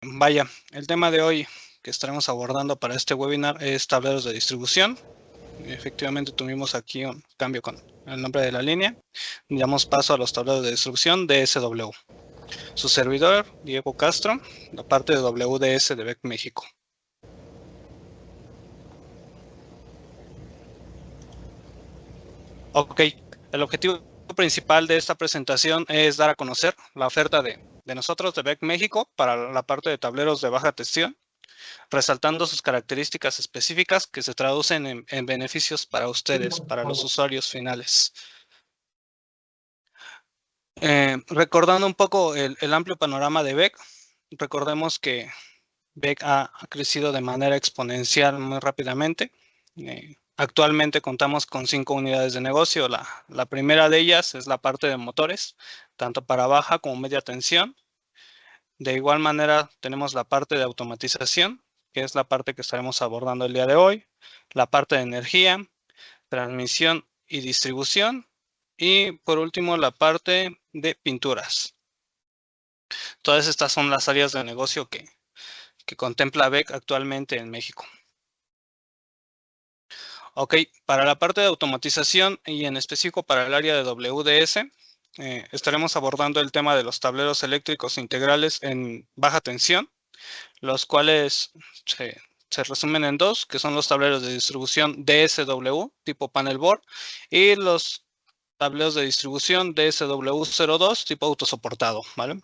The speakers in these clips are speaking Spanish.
Vaya, el tema de hoy que estaremos abordando para este webinar es tableros de distribución. Efectivamente tuvimos aquí un cambio con el nombre de la línea. Damos paso a los tableros de distribución DSW. Su servidor, Diego Castro, la parte de WDS de BEC México. Ok, el objetivo principal de esta presentación es dar a conocer la oferta de nosotros de BEC México para la parte de tableros de baja tensión, resaltando sus características específicas que se traducen en beneficios para ustedes, para los usuarios finales. Recordando un poco el amplio panorama de BEC, recordemos que BEC ha crecido de manera exponencial muy rápidamente. Actualmente contamos con 5 unidades de negocio. La primera de ellas es la parte de motores, tanto para baja como media tensión. De igual manera tenemos la parte de automatización, que es la parte que estaremos abordando el día de hoy, la parte de energía, transmisión y distribución, y por último la parte de pinturas. Todas estas son las áreas de negocio que contempla BEC actualmente en México. Ok, para la parte de automatización y en específico para el área de WDS, estaremos abordando el tema de los tableros eléctricos integrales en baja tensión, los cuales se resumen en dos, que son los tableros de distribución DSW tipo panel board y los tableros de distribución DSW02 tipo autosoportado, ¿vale?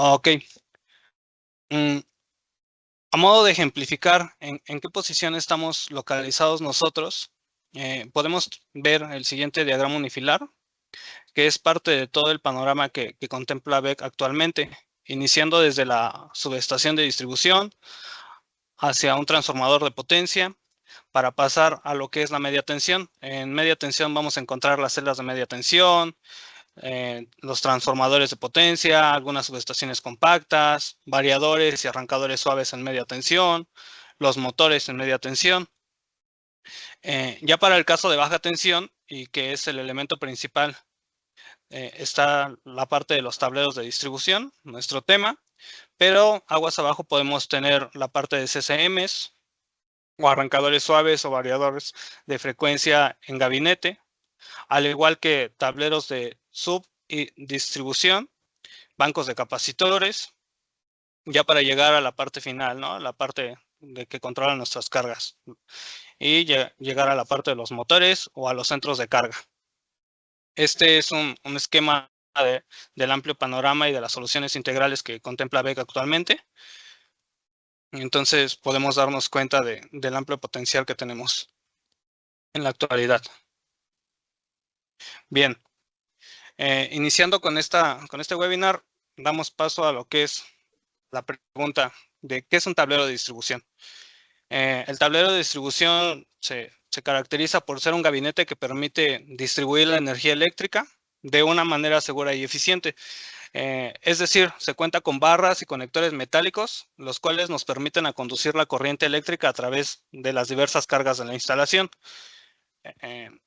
Ok. A modo de ejemplificar en qué posición estamos localizados nosotros, podemos ver el siguiente diagrama unifilar, que es parte de todo el panorama que contempla BEC actualmente, iniciando desde la subestación de distribución hacia un transformador de potencia, para pasar a lo que es la media tensión. En media tensión vamos a encontrar las celdas de media tensión, los transformadores de potencia, algunas subestaciones compactas, variadores y arrancadores suaves en media tensión, los motores en media tensión. Ya para el caso de baja tensión, y que es el elemento principal, está la parte de los tableros de distribución, nuestro tema, pero aguas abajo podemos tener la parte de CCMs, o arrancadores suaves o variadores de frecuencia en gabinete, al igual que tableros de sub y distribución, bancos de capacitores, ya para llegar a la parte final, ¿no? La parte de que controla nuestras cargas, y llegar a la parte de los motores o a los centros de carga. Este es un esquema del amplio panorama y de las soluciones integrales que contempla BEC actualmente. Entonces podemos darnos cuenta del amplio potencial que tenemos en la actualidad. Bien, iniciando con este webinar, damos paso a lo que es la pregunta de qué es un tablero de distribución. El tablero de distribución se caracteriza por ser un gabinete que permite distribuir la energía eléctrica de una manera segura y eficiente. Es decir, se cuenta con barras y conectores metálicos, los cuales nos permiten conducir la corriente eléctrica a través de las diversas cargas de la instalación.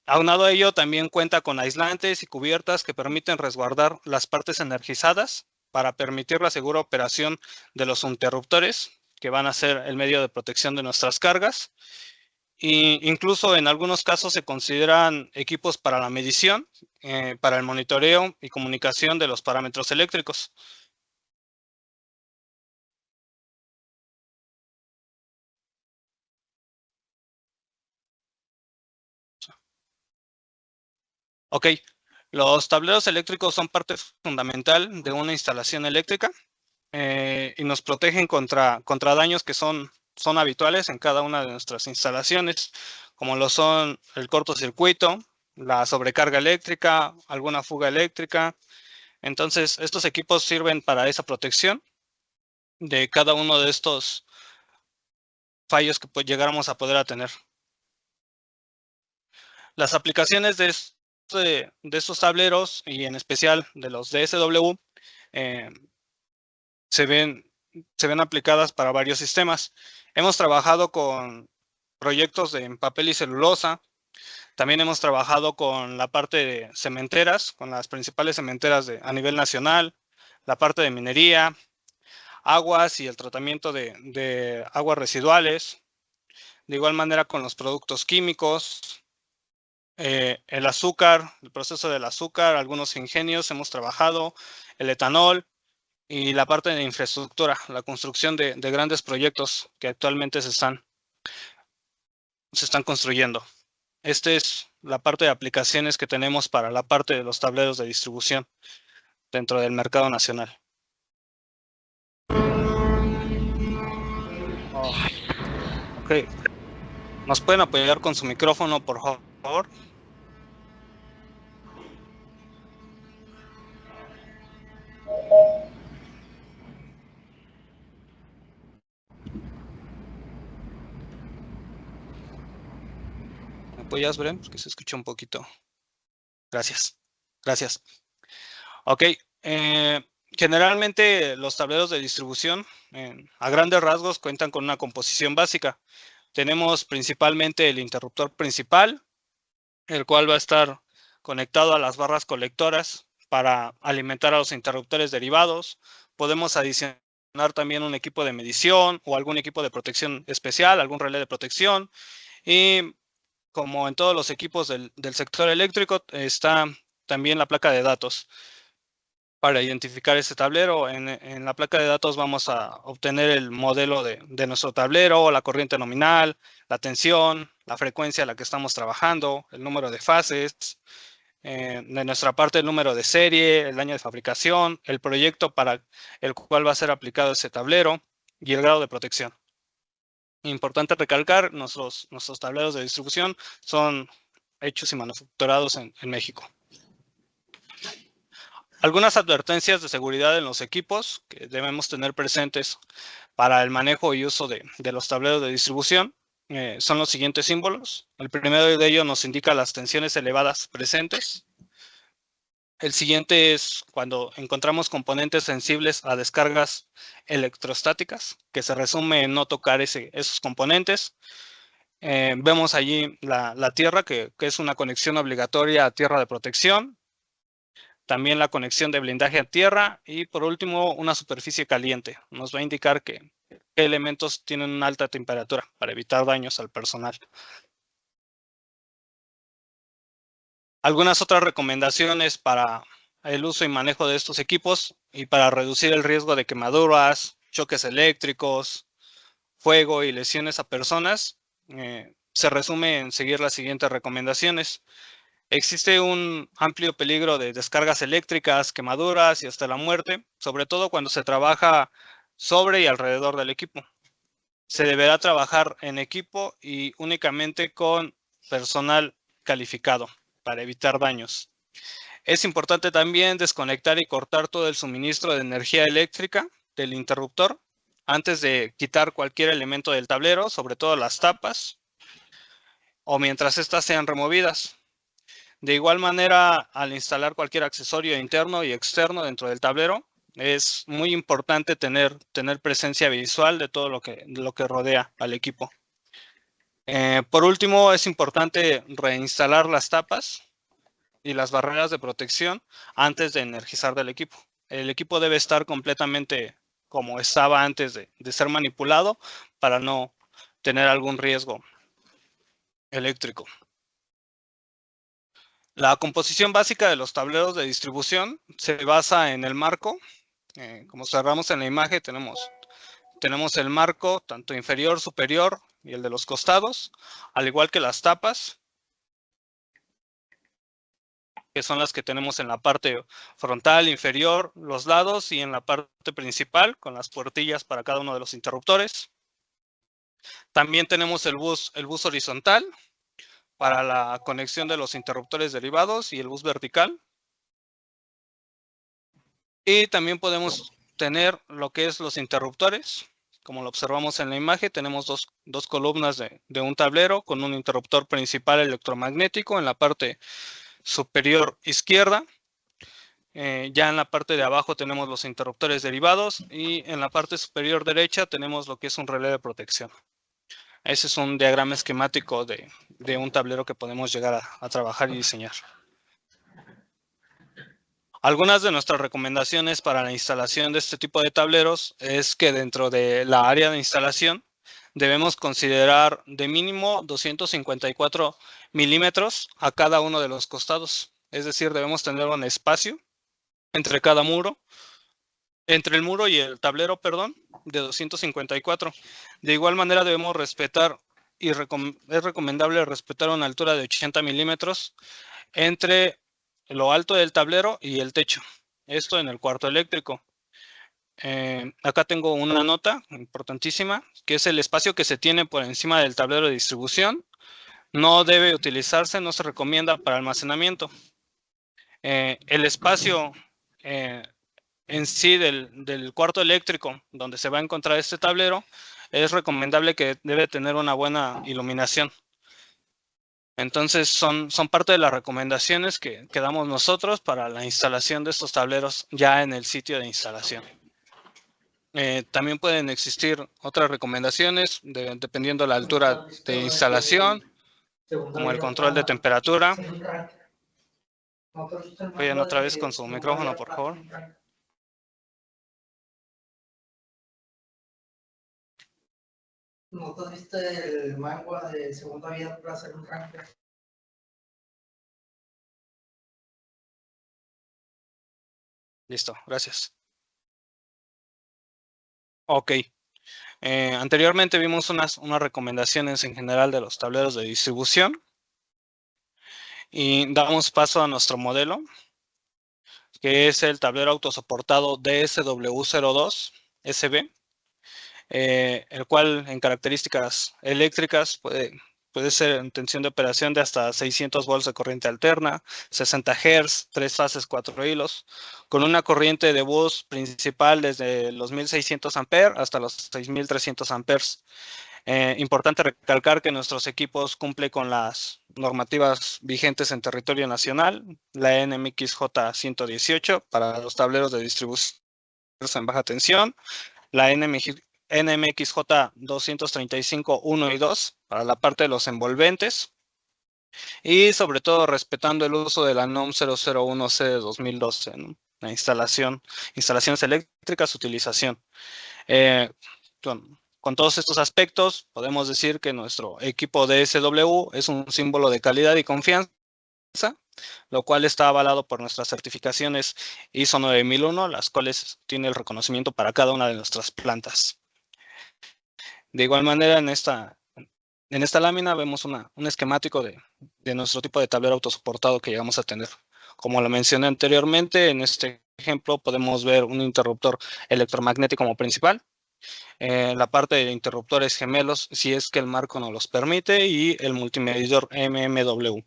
Aunado a ello, también cuenta con aislantes y cubiertas que permiten resguardar las partes energizadas para permitir la segura operación de los interruptores, que van a ser el medio de protección de nuestras cargas. E incluso en algunos casos se consideran equipos para la medición, para el monitoreo y comunicación de los parámetros eléctricos. Ok, los tableros eléctricos son parte fundamental de una instalación eléctrica, y nos protegen contra daños que son habituales en cada una de nuestras instalaciones, como lo son el cortocircuito, la sobrecarga eléctrica, alguna fuga eléctrica. Entonces, estos equipos sirven para esa protección de cada uno de estos fallos que llegáramos a poder tener. Las aplicaciones de estos tableros, y en especial de los DSW, se ven aplicadas para varios sistemas. Hemos trabajado con proyectos en papel y celulosa, También hemos trabajado con la parte de cementeras, con las principales cementeras a nivel nacional, la parte de minería, aguas y el tratamiento de aguas residuales. De igual manera con los productos químicos, el azúcar, el proceso del azúcar, algunos ingenios hemos trabajado, el etanol y la parte de infraestructura, la construcción de grandes proyectos que actualmente se están construyendo. Esta es la parte de aplicaciones que tenemos para la parte de los tableros de distribución dentro del mercado nacional. Ok. ¿Nos pueden apoyar con su micrófono, por favor? ¿Me apoyas, Bren? Porque se escucha un poquito. Gracias. Gracias. Ok. Generalmente los tableros de distribución, a grandes rasgos, cuentan con una composición básica. Tenemos principalmente el interruptor principal, el cual va a estar conectado a las barras colectoras para alimentar a los interruptores derivados. Podemos adicionar también un equipo de medición o algún equipo de protección especial, algún relé de protección. Y como en todos los equipos del sector eléctrico, está también la placa de datos. Para identificar ese tablero, en la placa de datos vamos a obtener el modelo de nuestro tablero, la corriente nominal, la tensión, la frecuencia a la que estamos trabajando, el número de fases, de nuestra parte el número de serie, el año de fabricación, el proyecto para el cual va a ser aplicado ese tablero y el grado de protección. Importante recalcar, nuestros tableros de distribución son hechos y manufacturados en México. Algunas advertencias de seguridad en los equipos que debemos tener presentes para el manejo y uso de los tableros de distribución son los siguientes símbolos. El primero de ellos nos indica las tensiones elevadas presentes. El siguiente es cuando encontramos componentes sensibles a descargas electrostáticas, que se resume en no tocar esos componentes. Vemos allí la tierra, que es una conexión obligatoria a tierra de protección. También la conexión de blindaje a tierra y por último una superficie caliente. Nos va a indicar qué elementos tienen una alta temperatura para evitar daños al personal. Algunas otras recomendaciones para el uso y manejo de estos equipos y para reducir el riesgo de quemaduras, choques eléctricos, fuego y lesiones a personas, se resume en seguir las siguientes recomendaciones. Existe un amplio peligro de descargas eléctricas, quemaduras y hasta la muerte, sobre todo cuando se trabaja sobre y alrededor del equipo. Se deberá trabajar en equipo y únicamente con personal calificado para evitar daños. Es importante también desconectar y cortar todo el suministro de energía eléctrica del interruptor antes de quitar cualquier elemento del tablero, sobre todo las tapas, o mientras estas sean removidas. De igual manera, al instalar cualquier accesorio interno y externo dentro del tablero, es muy importante tener presencia visual de todo lo que rodea al equipo. Por último, es importante reinstalar las tapas y las barreras de protección antes de energizar del equipo. El equipo debe estar completamente como estaba antes de ser manipulado para no tener algún riesgo eléctrico. La composición básica de los tableros de distribución se basa en el marco. Como observamos en la imagen, tenemos el marco tanto inferior, superior y el de los costados, al igual que las tapas, que son las que tenemos en la parte frontal, inferior, los lados y en la parte principal con las puertillas para cada uno de los interruptores. También tenemos el bus horizontal para la conexión de los interruptores derivados y el bus vertical. Y también podemos tener lo que es los interruptores. Como lo observamos en la imagen, tenemos dos columnas de un tablero con un interruptor principal electromagnético en la parte superior izquierda. Ya en la parte de abajo tenemos los interruptores derivados y en la parte superior derecha tenemos lo que es un relé de protección. Ese es un diagrama esquemático de un tablero que podemos llegar a trabajar y diseñar. Algunas de nuestras recomendaciones para la instalación de este tipo de tableros es que dentro de la área de instalación debemos considerar de mínimo 254 milímetros a cada uno de los costados. Es decir, debemos tener un espacio entre cada muro, entre el muro y el tablero, perdón, de 254. De igual manera debemos respetar y es recomendable respetar una altura de 80 milímetros entre lo alto del tablero y el techo. Esto en el cuarto eléctrico. Acá tengo una nota importantísima, que es el espacio que se tiene por encima del tablero de distribución. No debe utilizarse, no se recomienda para almacenamiento. El espacio en sí del cuarto eléctrico donde se va a encontrar este tablero, es recomendable que debe tener una buena iluminación. Entonces son parte de las recomendaciones que damos nosotros para la instalación de estos tableros ya en el sitio de instalación. También pueden existir otras recomendaciones dependiendo de la altura de instalación, como el control de temperatura. Vayan otra vez con su micrófono, por favor. ¿No te viste el manga de Segunda Vida para hacer un ranking? Listo, gracias. Ok. Anteriormente vimos unas recomendaciones en general de los tableros de distribución y damos paso a nuestro modelo, que es el tablero autosoportado DSW02 SB, el cual en características eléctricas puede ser en tensión de operación de hasta 600 volts de corriente alterna, 60 Hz, 3 fases, 4 hilos, con una corriente de bus principal desde los 1600 amperes hasta los 6300 amperes. Importante recalcar que nuestros equipos cumplen con las normativas vigentes en territorio nacional, la NMXJ 118 para los tableros de distribución en baja tensión, la NMXJ 235 1 y 2 para la parte de los envolventes y sobre todo respetando el uso de la NOM 001C de 2012, ¿no? La instalaciones eléctricas, utilización. Con todos estos aspectos, podemos decir que nuestro equipo DSW es un símbolo de calidad y confianza, lo cual está avalado por nuestras certificaciones ISO 9001, las cuales tiene el reconocimiento para cada una de nuestras plantas. De igual manera, en esta lámina vemos un esquemático de nuestro tipo de tablero autosoportado que llegamos a tener. Como lo mencioné anteriormente, en este ejemplo podemos ver un interruptor electromagnético como principal, la parte de interruptores gemelos si es que el marco nos los permite y el multimedidor MMW.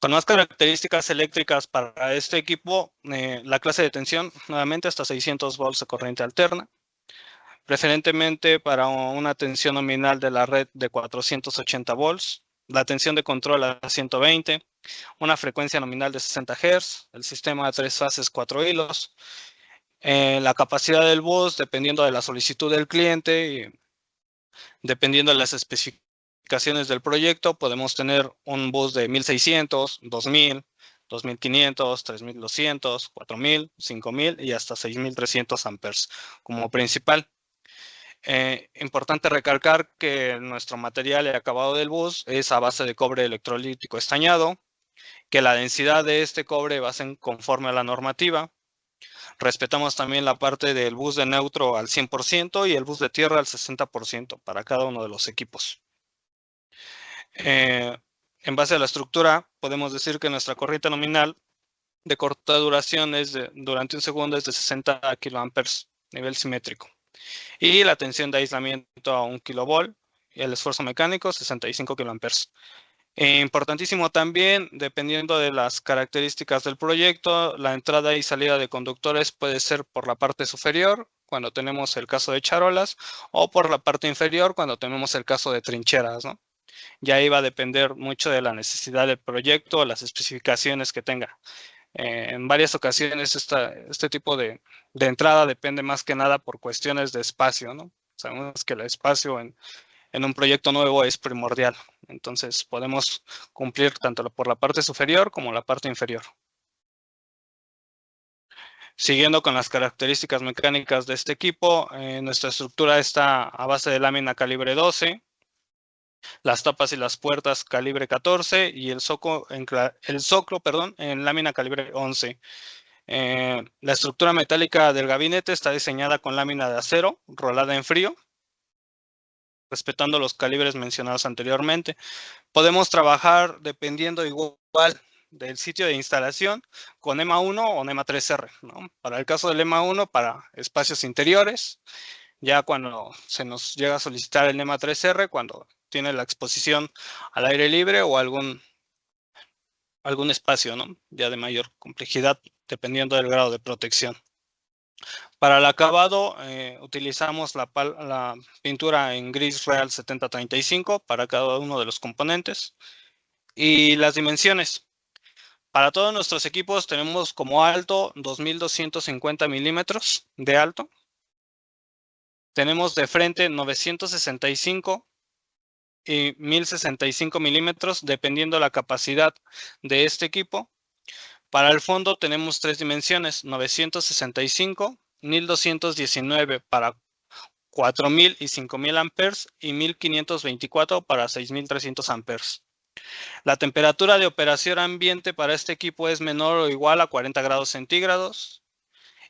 Con más características eléctricas para este equipo, la clase de tensión nuevamente hasta 600 volts de corriente alterna, preferentemente para una tensión nominal de la red de 480 volts, la tensión de control a 120, una frecuencia nominal de 60 Hz, el sistema de 3 fases, 4 hilos, la capacidad del bus dependiendo de la solicitud del cliente y dependiendo de las especificaciones del proyecto, podemos tener un bus de 1600, 2000, 2500, 3200, 4000, 5000 y hasta 6300 amperes como principal. Importante recalcar que nuestro material y acabado del bus es a base de cobre electrolítico estañado, que la densidad de este cobre va a ser conforme a la normativa. Respetamos también la parte del bus de neutro al 100% y el bus de tierra al 60% para cada uno de los equipos. En base a la estructura, podemos decir que nuestra corriente nominal de corta duración durante un segundo es de 60 kiloamperes, nivel simétrico. Y la tensión de aislamiento a 1 kilovolt y el esfuerzo mecánico 65 kiloamperes. Importantísimo también, dependiendo de las características del proyecto, la entrada y salida de conductores puede ser por la parte superior, cuando tenemos el caso de charolas, o por la parte inferior, cuando tenemos el caso de trincheras, ¿no? Ya iba a depender mucho de la necesidad del proyecto, las especificaciones que tenga. En varias ocasiones este tipo de entrada depende más que nada por cuestiones de espacio, ¿no? Sabemos que el espacio en un proyecto nuevo es primordial. Entonces podemos cumplir tanto por la parte superior como la parte inferior. Siguiendo con las características mecánicas de este equipo, nuestra estructura está a base de lámina calibre 12, las tapas y las puertas calibre 14 y el zoclo en lámina calibre 11. La estructura metálica del gabinete está diseñada con lámina de acero rolada en frío, respetando los calibres mencionados anteriormente. Podemos trabajar dependiendo igual del sitio de instalación con EMA 1 o EMA 3R, ¿no? Para el caso del EMA 1, para espacios interiores, ya cuando se nos llega a solicitar el EMA 3R, cuando tiene la exposición al aire libre o algún espacio, ¿no? Ya de mayor complejidad, dependiendo del grado de protección. Para el acabado, utilizamos la pintura en gris real 7035 para cada uno de los componentes. Y las dimensiones. Para todos nuestros equipos tenemos como alto 2250 milímetros de alto. Tenemos de frente 965 y 1065 milímetros, dependiendo la capacidad de este equipo. Para el fondo tenemos tres dimensiones, 965, 1219 para 4000 y 5000 amperes y 1524 para 6300 amperes. La temperatura de operación ambiente para este equipo es menor o igual a 40 grados centígrados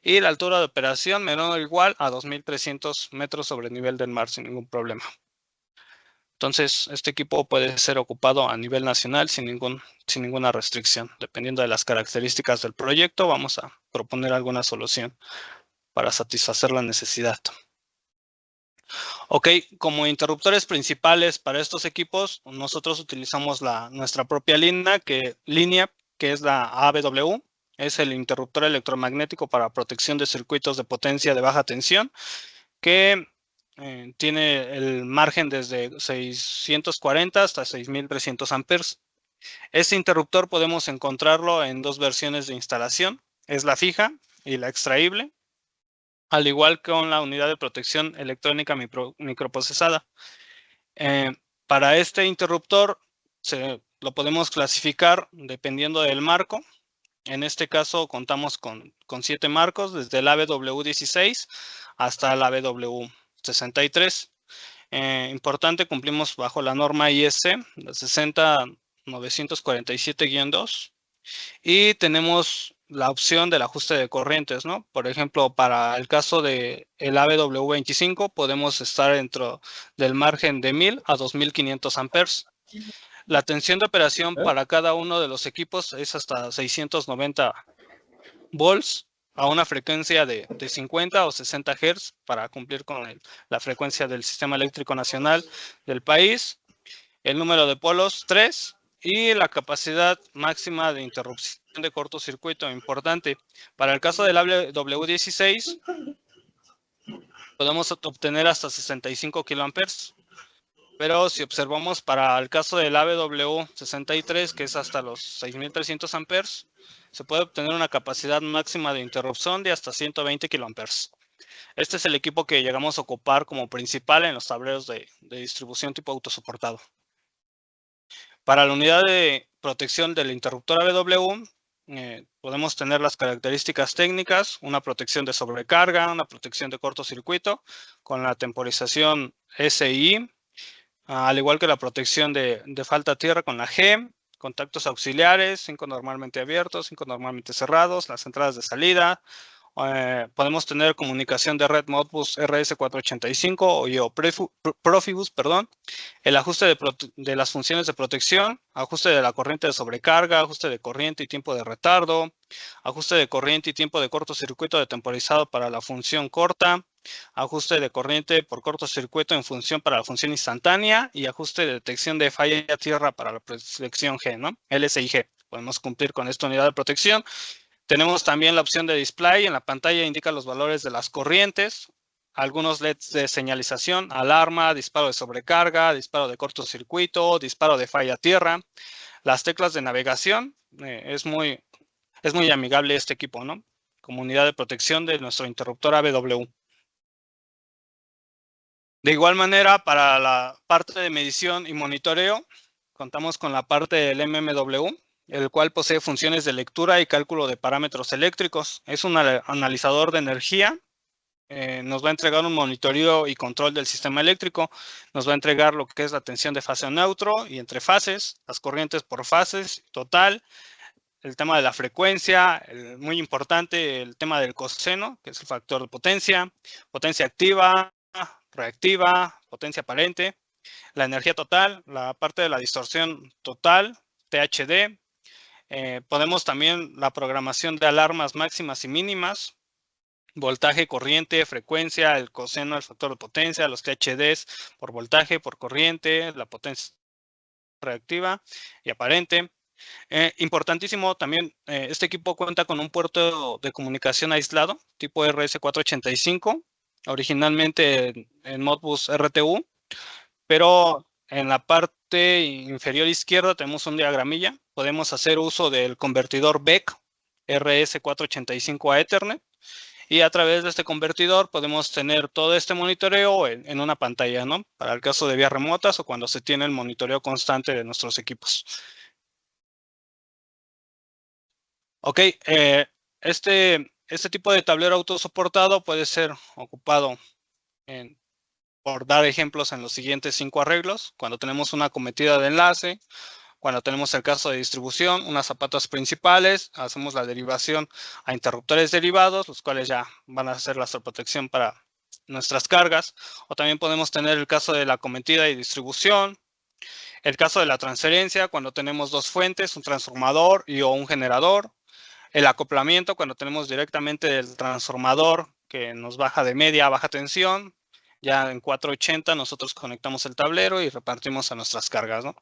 y la altura de operación menor o igual a 2300 metros sobre el nivel del mar sin ningún problema. Entonces, este equipo puede ser ocupado a nivel nacional sin ninguna restricción. Dependiendo de las características del proyecto, vamos a proponer alguna solución para satisfacer la necesidad. Ok, como interruptores principales para estos equipos, nosotros utilizamos nuestra propia línea, que es la ABW. Es el interruptor electromagnético para protección de circuitos de potencia de baja tensión, que tiene el margen desde 640 hasta 6300 amperes. Este interruptor podemos encontrarlo en dos versiones de instalación. Es la fija y la extraíble, al igual que con la unidad de protección electrónica microprocesada. Para este interruptor lo podemos clasificar dependiendo del marco. En este caso contamos con 7 marcos, desde el ABW16 hasta el ABW63. Importante, cumplimos bajo la norma IEC 60947-2 y tenemos la opción del ajuste de corrientes, ¿no? Por ejemplo, para el caso del ABW25 podemos estar dentro del margen de 1000 a 2500 amperes. La tensión de operación para cada uno de los equipos es hasta 690 volts a una frecuencia de 50 o 60 Hz para cumplir con la frecuencia del Sistema Eléctrico Nacional del país. El número de polos 3 y la capacidad máxima de interrupción de cortocircuito. Importante, para el caso del ABW16 podemos obtener hasta 65 kiloamperes. Pero si observamos para el caso del ABW63, que es hasta los 6300 amperes, se puede obtener una capacidad máxima de interrupción de hasta 120 kiloamperes. Este es el equipo que llegamos a ocupar como principal en los tableros de distribución tipo autosoportado. Para la unidad de protección del interruptor ABW, podemos tener las características técnicas, una protección de sobrecarga, una protección de cortocircuito, con la temporización SI, al igual que la protección de falta a tierra con la G, contactos auxiliares, 5 normalmente abiertos, 5 normalmente cerrados, las entradas de salida. Podemos tener comunicación de red Modbus RS485 o Profibus, perdón. El ajuste de las funciones de protección, ajuste de la corriente de sobrecarga, ajuste de corriente y tiempo de retardo, ajuste de corriente y tiempo de cortocircuito de temporizado para la función corta, ajuste de corriente por cortocircuito en función para la función instantánea y ajuste de detección de falla a tierra para la protección G, ¿no? LSI-G. Podemos cumplir con esta unidad de protección. Tenemos también la opción de display. En la pantalla indica los valores de las corrientes, algunos LEDs de señalización, alarma, disparo de sobrecarga, disparo de cortocircuito, disparo de falla a tierra. Las teclas de navegación, es muy amigable este equipo, ¿no? Como unidad de protección de nuestro interruptor ABW. De igual manera, para la parte de medición y monitoreo, contamos con la parte del MMW, el cual posee funciones de lectura y cálculo de parámetros eléctricos. Es un analizador de energía. Nos va a entregar un monitoreo y control del sistema eléctrico. Nos va a entregar lo que es la tensión de fase neutro y entre fases, las corrientes por fases, total, el tema de la frecuencia, muy importante, el tema del coseno, que es el factor de potencia, potencia activa, reactiva, potencia aparente, la energía total, la parte de la distorsión total, THD. Podemos también la programación de alarmas máximas y mínimas, voltaje, corriente, frecuencia, el coseno, el factor de potencia, los THDs por voltaje, por corriente, la potencia reactiva y aparente. Importantísimo también, este equipo cuenta con un puerto de comunicación aislado tipo RS485, originalmente en Modbus RTU, pero en la parte inferior izquierda tenemos un diagramilla. Podemos hacer uso del convertidor BEC RS485 a Ethernet y a través de este convertidor podemos tener todo este monitoreo en una pantalla, ¿no? Para el caso de vías remotas o cuando se tiene el monitoreo constante de nuestros equipos. Ok, este tipo de tablero autosoportado puede ser ocupado por dar ejemplos en los siguientes 5 arreglos. Cuando tenemos una cometida de enlace, cuando tenemos el caso de distribución, unas zapatas principales, hacemos la derivación a interruptores derivados, los cuales ya van a hacer la sobreprotección para nuestras cargas. O también podemos tener el caso de la cometida y distribución, el caso de la transferencia, cuando tenemos dos fuentes, un transformador y o un generador. El acoplamiento, cuando tenemos directamente del transformador que nos baja de media a baja tensión. Ya en 480 nosotros conectamos el tablero y repartimos a nuestras cargas, ¿no?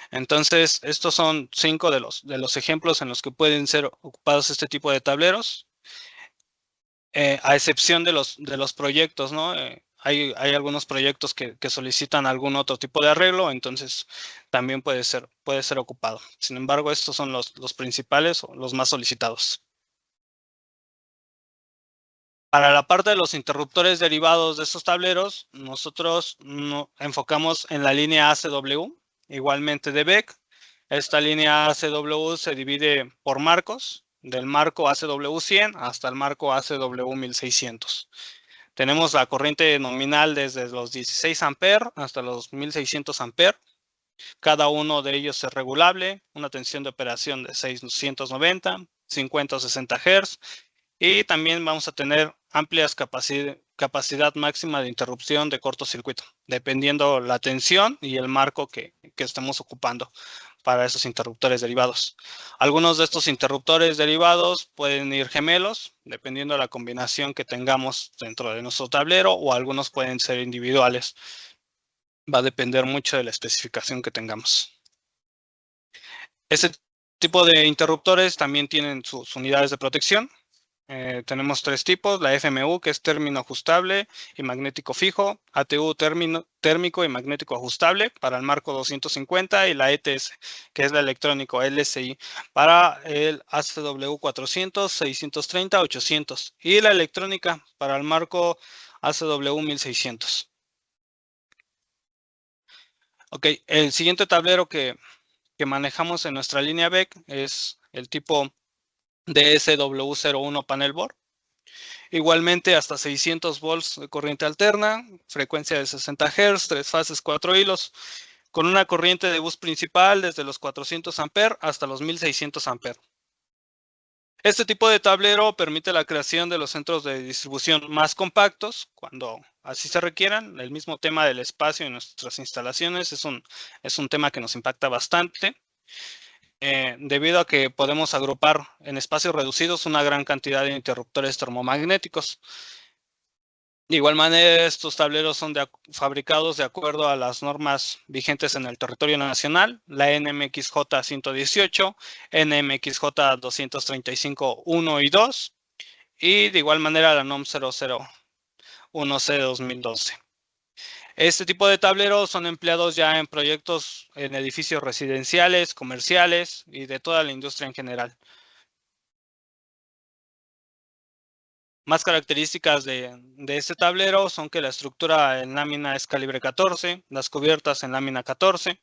Entonces, estos son 5 de los ejemplos en los que pueden ser ocupados este tipo de tableros, a excepción de los proyectos, ¿no? Hay algunos proyectos que solicitan algún otro tipo de arreglo, entonces también puede ser ocupado. Sin embargo, estos son los principales o los más solicitados. Para la parte de los interruptores derivados de estos tableros, nosotros enfocamos en la línea ACW, igualmente de BEC. Esta línea ACW se divide por marcos, del marco ACW 100 hasta el marco ACW 1600. Tenemos la corriente nominal desde los 16 amperes hasta los 1600 amperes. Cada uno de ellos es regulable, una tensión de operación de 690, 50 o 60 Hz. Y también vamos a tener amplias capacidad máxima de interrupción de cortocircuito, dependiendo la tensión y el marco que estemos ocupando para esos interruptores derivados. Algunos de estos interruptores derivados pueden ir gemelos, dependiendo de la combinación que tengamos dentro de nuestro tablero, o algunos pueden ser individuales. Va a depender mucho de la especificación que tengamos. Este tipo de interruptores también tienen sus unidades de protección. Tenemos 3 tipos, la FMU, que es término ajustable y magnético fijo, ATU térmico y magnético ajustable para el marco 250, y la ETS, que es la electrónico LSI para el ACW 400, 630, 800, y la electrónica para el marco ACW 1600. Ok, el siguiente tablero que manejamos en nuestra línea BEC es el tipo DSW01 panel board. Igualmente hasta 600 volts de corriente alterna, frecuencia de 60 Hz, 3 fases, 4 hilos, con una corriente de bus principal desde los 400 amperes hasta los 1600 amperes. Este tipo de tablero permite la creación de los centros de distribución más compactos cuando así se requieran. El mismo tema del espacio en nuestras instalaciones es un tema que nos impacta bastante. Debido a que podemos agrupar en espacios reducidos una gran cantidad de interruptores termomagnéticos. De igual manera, estos tableros son fabricados de acuerdo a las normas vigentes en el territorio nacional, la NMXJ 118, NMXJ 235.1 y 2, y de igual manera la NOM 001C 2012. Este tipo de tableros son empleados ya en proyectos en edificios residenciales, comerciales y de toda la industria en general. Más características de este tablero son que la estructura en lámina es calibre 14, las cubiertas en lámina 14.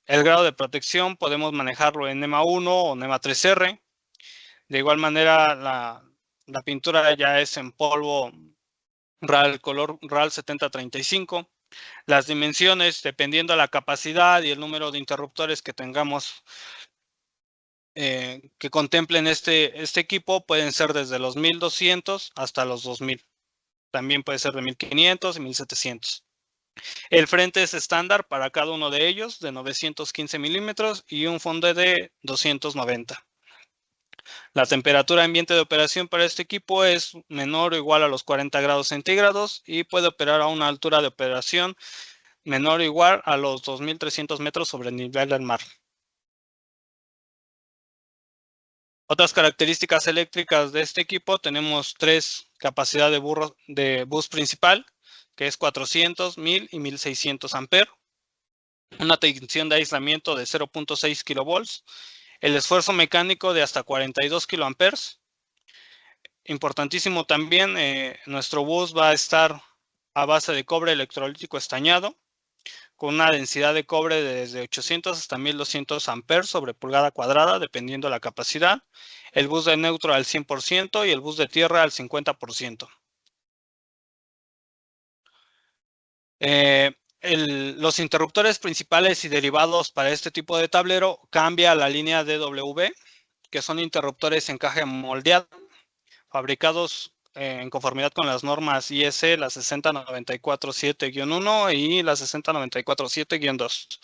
El grado de protección podemos manejarlo en NEMA 1 o NEMA 3R. De igual manera, la pintura ya es en polvo RAL, color RAL 7035. Las dimensiones, dependiendo de la capacidad y el número de interruptores que tengamos que contemplen este equipo, pueden ser desde los 1200 hasta los 2000. También puede ser de 1500 y 1700. El frente es estándar para cada uno de ellos, de 915 milímetros y un fondo de 290. La temperatura ambiente de operación para este equipo es menor o igual a los 40 grados centígrados y puede operar a una altura de operación menor o igual a los 2300 metros sobre el nivel del mar. Otras características eléctricas de este equipo, tenemos 3 capacidad de bus principal, que es 400, 1000 y 1600 amperes. Una tensión de aislamiento de 0.6 kilovolts. El esfuerzo mecánico de hasta 42 kiloamperes. Importantísimo también, nuestro bus va a estar a base de cobre electrolítico estañado, con una densidad de cobre de desde 800 hasta 1200 amperes sobre pulgada cuadrada, dependiendo de la capacidad. El bus de neutro al 100% y el bus de tierra al 50%. Los interruptores principales y derivados para este tipo de tablero cambia la línea DW, que son interruptores encaje moldeado, fabricados en conformidad con las normas IEC, la 60947-1 y la 60947-2.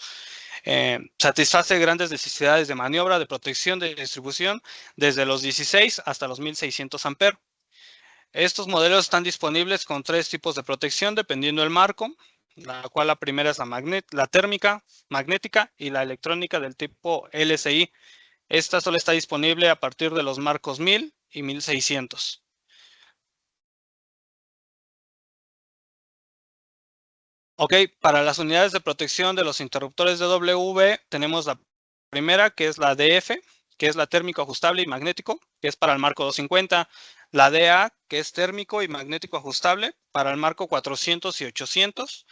Satisface grandes necesidades de maniobra, de protección, de distribución, desde los 16 hasta los 1600 amperes. Estos modelos están disponibles con 3 tipos de protección, dependiendo del marco, la cual la primera es la térmica, magnética y la electrónica del tipo LSI. Esta solo está disponible a partir de los marcos 1000 y 1600. Ok, para las unidades de protección de los interruptores de W, tenemos la primera, que es la DF, que es la térmico ajustable y magnético, que es para el marco 250. La DA, que es térmico y magnético ajustable para el marco 400 y 800.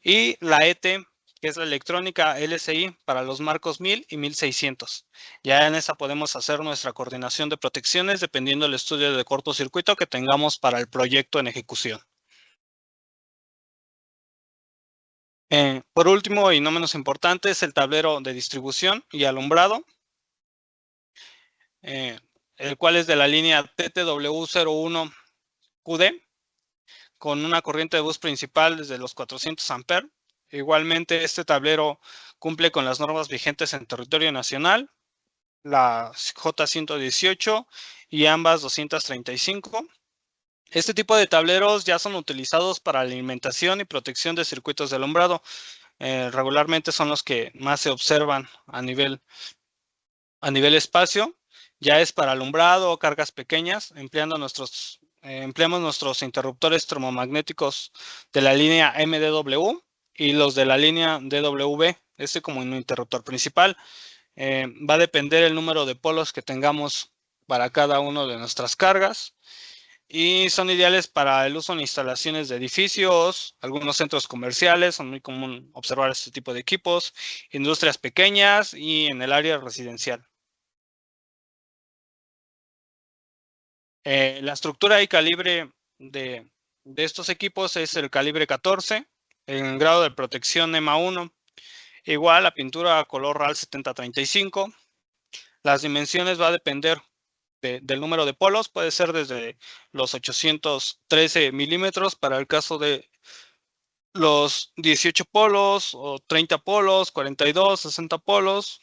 Y la ET, que es la electrónica LSI para los marcos 1000 y 1600. Ya en esa podemos hacer nuestra coordinación de protecciones dependiendo del estudio de cortocircuito que tengamos para el proyecto en ejecución. Por último, y no menos importante, es el tablero de distribución y alumbrado, el cual es de la línea TTW01QD, con una corriente de bus principal desde los 400 amperes. Igualmente, este tablero cumple con las normas vigentes en territorio nacional, la J118 y ambas 235. Este tipo de tableros ya son utilizados para alimentación y protección de circuitos de alumbrado. Regularmente son los que más se observan a nivel espacio. Ya es para alumbrado o cargas pequeñas, empleamos nuestros interruptores termomagnéticos de la línea MDW y los de la línea DW, como un interruptor principal. Va a depender el número de polos que tengamos para cada una de nuestras cargas. Y son ideales para el uso en instalaciones de edificios, algunos centros comerciales, son muy común observar este tipo de equipos, industrias pequeñas y en el área residencial. La estructura y calibre de estos equipos es el calibre 14, en grado de protección EMA 1, igual la pintura a color RAL 7035. Las dimensiones va a depender del número de polos, puede ser desde los 813 milímetros para el caso de los 18 polos o 30 polos, 42, 60 polos.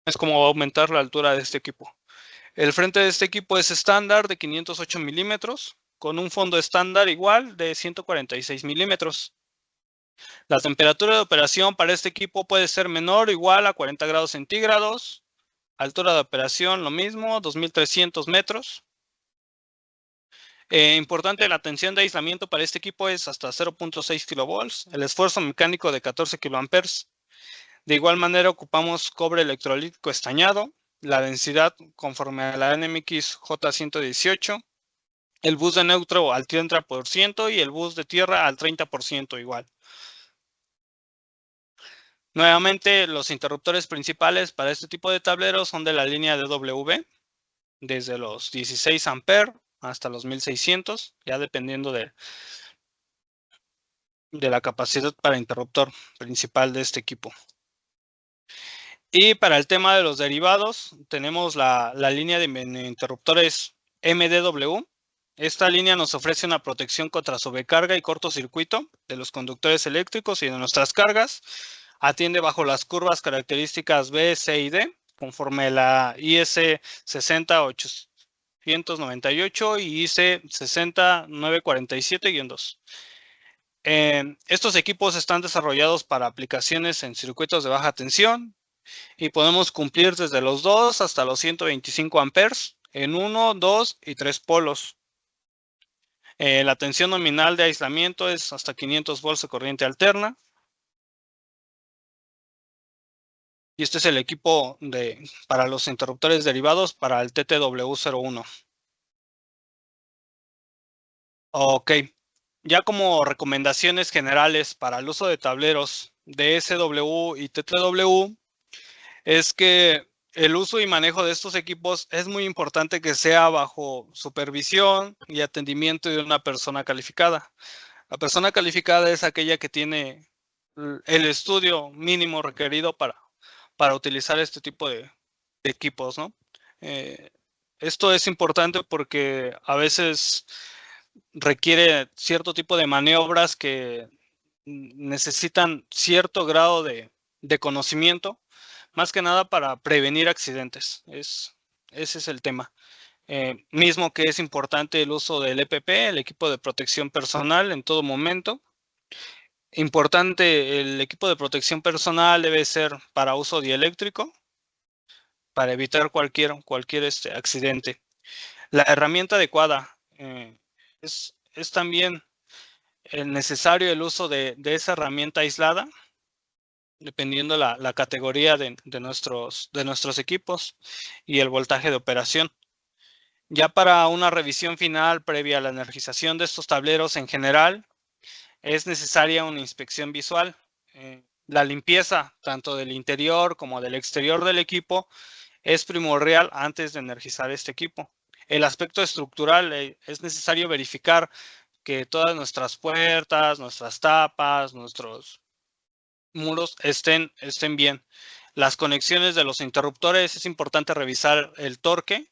Es como va a aumentar la altura de este equipo. El frente de este equipo es estándar de 508 milímetros con un fondo estándar igual de 146 milímetros. La temperatura de operación para este equipo puede ser menor o igual a 40 grados centígrados. Altura de operación lo mismo, 2300 metros. Importante, la tensión de aislamiento para este equipo es hasta 0.6 kilovolts. El esfuerzo mecánico de 14 kiloamperes. De igual manera ocupamos cobre electrolítico estañado. La densidad conforme a la NMX J118. el bus de neutro al 30% y el bus de tierra al 30% igual. Nuevamente, los interruptores principales para este tipo de tableros son de la línea DW, desde los 16 amperes hasta los 1600, ya dependiendo de la capacidad para interruptor principal de este equipo. Y para el tema de los derivados, tenemos la línea de interruptores MDW. Esta línea nos ofrece una protección contra sobrecarga y cortocircuito de los conductores eléctricos y de nuestras cargas. Atiende bajo las curvas características B, C y D, conforme la IS 60898 y IC 60947-2. Estos equipos están desarrollados para aplicaciones en circuitos de baja tensión y podemos cumplir desde los 2 hasta los 125 amperes en 1, 2 y 3 polos. La tensión nominal de aislamiento es hasta 500 volts de corriente alterna. Y este es el equipo para los interruptores derivados para el TTW01. Ok. Ya como recomendaciones generales para el uso de tableros de SW y TTW, es que el uso y manejo de estos equipos es muy importante que sea bajo supervisión y atendimiento de una persona calificada. La persona calificada es aquella que tiene el estudio mínimo requerido para utilizar este tipo de equipos, ¿no? Esto es importante porque a veces requiere cierto tipo de maniobras que necesitan cierto grado de conocimiento, más que nada para prevenir accidentes. Ese es el tema. Mismo que es importante el uso del EPP, el equipo de protección personal, en todo momento. Importante, el equipo de protección personal debe ser para uso dieléctrico, para evitar cualquier accidente. La herramienta adecuada, es también necesario el uso de esa herramienta aislada, dependiendo la categoría de nuestros equipos y el voltaje de operación. Ya para una revisión final previa a la energización de estos tableros en general, es necesaria una inspección visual. La limpieza tanto del interior como del exterior del equipo es primordial antes de energizar este equipo. El aspecto estructural, es necesario verificar que todas nuestras puertas, nuestras tapas, nuestros muros estén bien. Las conexiones de los interruptores, es importante revisar el torque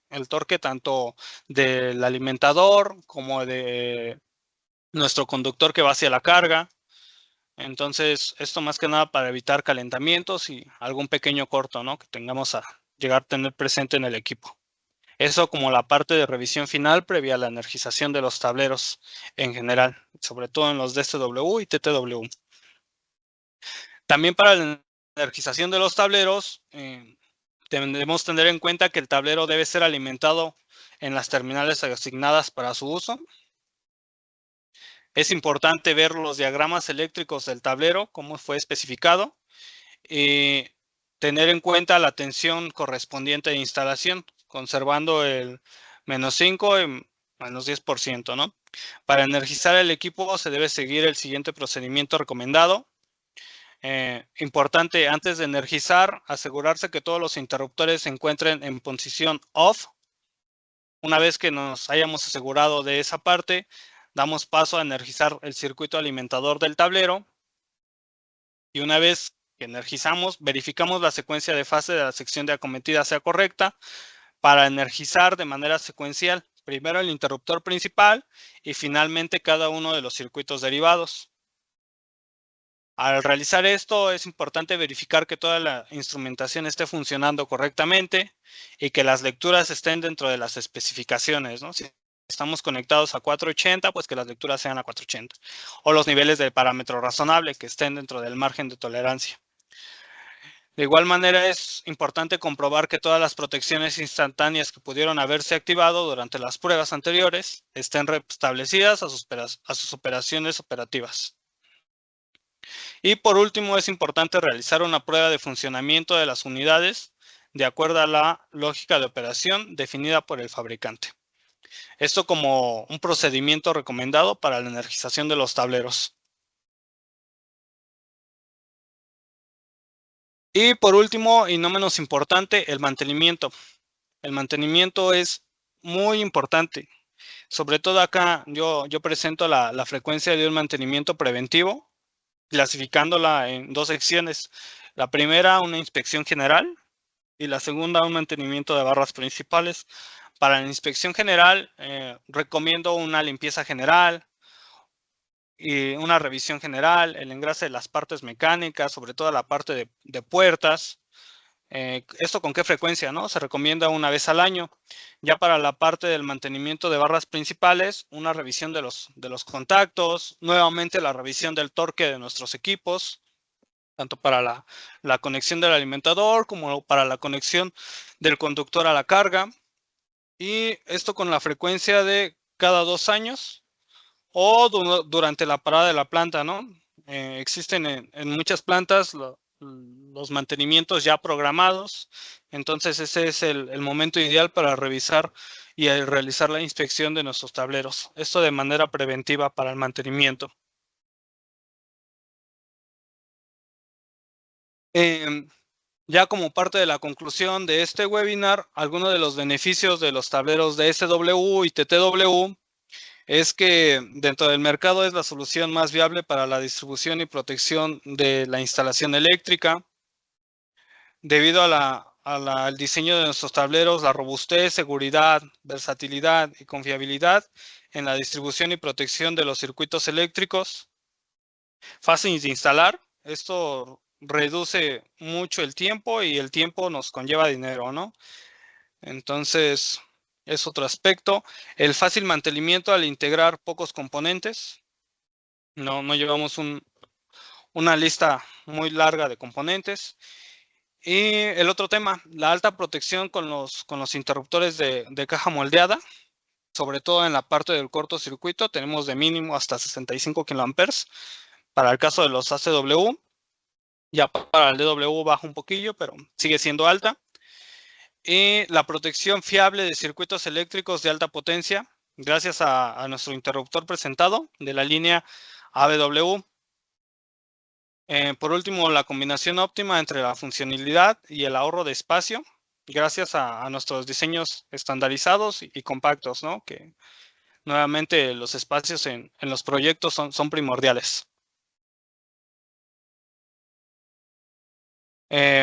tanto del alimentador como de nuestro conductor que va hacia la carga. Entonces, esto más que nada para evitar calentamientos y algún pequeño corto, ¿no?, que tengamos a llegar a tener presente en el equipo. Eso como la parte de revisión final previa a la energización de los tableros en general, sobre todo en los DSW y TTW. También para la energización de los tableros, debemos tener en cuenta que el tablero debe ser alimentado en las terminales asignadas para su uso. Es importante ver los diagramas eléctricos del tablero, como fue especificado, y tener en cuenta la tensión correspondiente de instalación, conservando el -5 y -10%, ¿no? Para energizar el equipo se debe seguir el siguiente procedimiento recomendado. Importante, antes de energizar, asegurarse que todos los interruptores se encuentren en posición off. Una vez que nos hayamos asegurado de esa parte, damos paso a energizar el circuito alimentador del tablero. Y una vez que energizamos, verificamos la secuencia de fase de la sección de acometida sea correcta para energizar de manera secuencial. Primero el interruptor principal y finalmente cada uno de los circuitos derivados. Al realizar esto, es importante verificar que toda la instrumentación esté funcionando correctamente y que las lecturas estén dentro de las especificaciones, ¿no? Si estamos conectados a 480, pues que las lecturas sean a 480. O los niveles de parámetro razonable que estén dentro del margen de tolerancia. De igual manera, es importante comprobar que todas las protecciones instantáneas que pudieron haberse activado durante las pruebas anteriores estén restablecidas a sus operaciones operativas. Y por último, es importante realizar una prueba de funcionamiento de las unidades de acuerdo a la lógica de operación definida por el fabricante. Esto como un procedimiento recomendado para la energización de los tableros. Y por último, y no menos importante, el mantenimiento. El mantenimiento es muy importante. Sobre todo acá yo presento la frecuencia de un mantenimiento preventivo, clasificándola en dos secciones. La primera, una inspección general, y la segunda, un mantenimiento de barras principales. Para la inspección general, recomiendo una limpieza general y una revisión general, el engrase de las partes mecánicas, sobre todo la parte de puertas. ¿Esto con qué frecuencia, no? Se recomienda una vez al año. Ya para la parte del mantenimiento de barras principales, una revisión de los contactos, nuevamente la revisión del torque de nuestros equipos, tanto para la conexión del alimentador como para la conexión del conductor a la carga. Y esto con la frecuencia de cada 2 años o durante la parada de la planta, ¿no? Existen en muchas plantas los mantenimientos ya programados, entonces ese es el momento ideal para revisar y realizar la inspección de nuestros tableros. Esto de manera preventiva para el mantenimiento. Ya como parte de la conclusión de este webinar, algunos de los beneficios de los tableros de SW y TTW es que dentro del mercado es la solución más viable para la distribución y protección de la instalación eléctrica. Debido al diseño de nuestros tableros, la robustez, seguridad, versatilidad y confiabilidad en la distribución y protección de los circuitos eléctricos. Fáciles de instalar. Esto reduce mucho el tiempo y el tiempo nos conlleva dinero, ¿no? Entonces, es otro aspecto. El fácil mantenimiento al integrar pocos componentes. No llevamos una lista muy larga de componentes. Y el otro tema, la alta protección con los interruptores de caja moldeada, sobre todo en la parte del cortocircuito, tenemos de mínimo hasta 65 kiloamperes. Para el caso de los ACW, ya para el DW baja un poquillo, pero sigue siendo alta. Y la protección fiable de circuitos eléctricos de alta potencia, gracias a nuestro interruptor presentado de la línea ABW. Por último, la combinación óptima entre la funcionalidad y el ahorro de espacio, gracias a nuestros diseños estandarizados y compactos, ¿no? Que nuevamente los espacios en los proyectos son primordiales.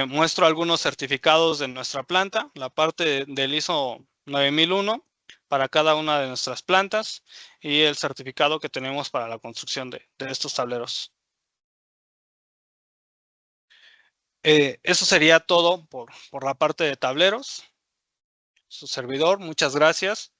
Muestro algunos certificados de nuestra planta, la parte del ISO 9001 para cada una de nuestras plantas y el certificado que tenemos para la construcción de estos tableros. Eso sería todo por la parte de tableros. Su servidor, muchas gracias.